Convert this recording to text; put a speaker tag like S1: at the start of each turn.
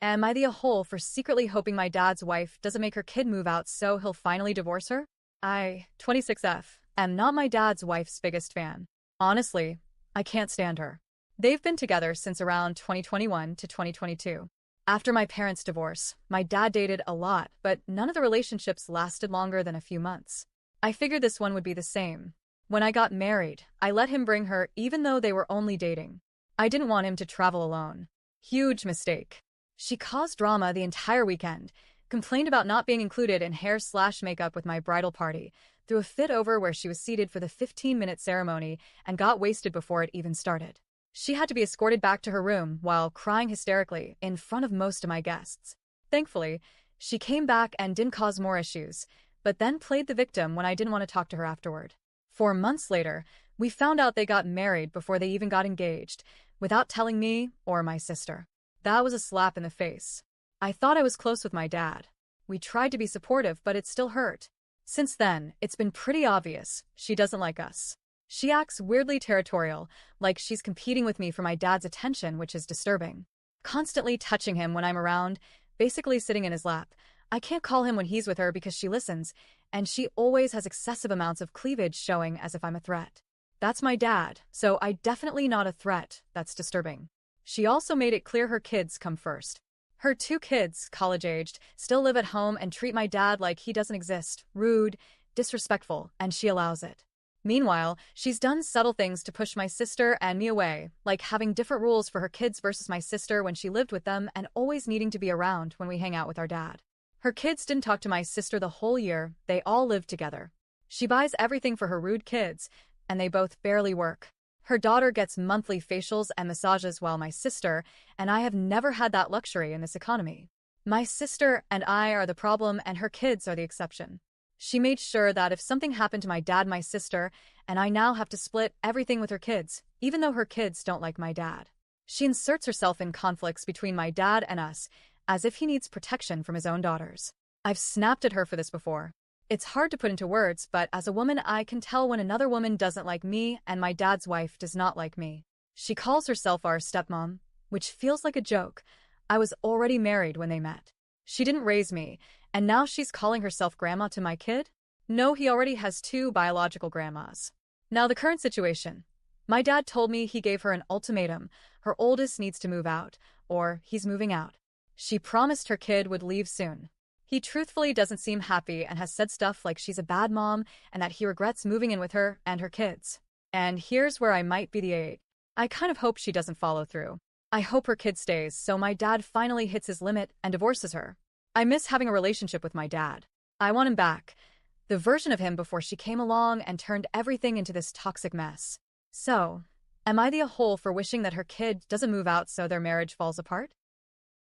S1: Am I the a-hole for secretly hoping my dad's wife doesn't make her kid move out so he'll finally divorce her? I, 26F, am not my dad's wife's biggest fan. Honestly, I can't stand her. They've been together since around 2021 to 2022. After my parents' divorce, my dad dated a lot, but none of the relationships lasted longer than a few months. I figured this one would be the same. When I got married, I let him bring her even though they were only dating. I didn't want him to travel alone. Huge mistake. She caused drama the entire weekend, complained about not being included in hair/makeup with my bridal party, threw a fit over where she was seated for the 15-minute ceremony, and got wasted before it even started. She had to be escorted back to her room while crying hysterically in front of most of my guests. Thankfully, she came back and didn't cause more issues, but then played the victim when I didn't want to talk to her afterward. 4 months later, we found out they got married before they even got engaged, without telling me or my sister. That was a slap in the face. I thought I was close with my dad. We tried to be supportive, but it still hurt. Since then, it's been pretty obvious she doesn't like us. She acts weirdly territorial, like she's competing with me for my dad's attention, which is disturbing. Constantly touching him when I'm around, basically sitting in his lap. I can't call him when he's with her because she listens, and she always has excessive amounts of cleavage showing as if I'm a threat. That's my dad, so I definitely not a threat. That's disturbing. She also made it clear her kids come first. Her 2 kids, college-aged, still live at home and treat my dad like he doesn't exist, rude, disrespectful, and she allows it. Meanwhile, she's done subtle things to push my sister and me away, like having different rules for her kids versus my sister when she lived with them and always needing to be around when we hang out with our dad. Her kids didn't talk to my sister the whole year, they all lived together. She buys everything for her rude kids, and they both barely work. Her daughter gets monthly facials and massages while my sister and I have never had that luxury in this economy. My sister and I are the problem and her kids are the exception. She made sure that if something happened to my dad, my sister, and I now have to split everything with her kids, even though her kids don't like my dad. She inserts herself in conflicts between my dad and us, as if he needs protection from his own daughters. I've snapped at her for this before. It's hard to put into words, but as a woman I can tell when another woman doesn't like me and my dad's wife does not like me. She calls herself our stepmom, which feels like a joke. I was already married when they met. She didn't raise me, and now she's calling herself grandma to my kid? No, he already has 2 biological grandmas. Now the current situation. My dad told me he gave her an ultimatum. Her oldest needs to move out, or he's moving out. She promised her kid would leave soon. He truthfully doesn't seem happy and has said stuff like she's a bad mom and that he regrets moving in with her and her kids. And here's where I might be the aide. I kind of hope she doesn't follow through. I hope her kid stays so my dad finally hits his limit and divorces her. I miss having a relationship with my dad. I want him back. The version of him before she came along and turned everything into this toxic mess. So, am I the a-hole for wishing that her kid doesn't move out so their marriage falls apart?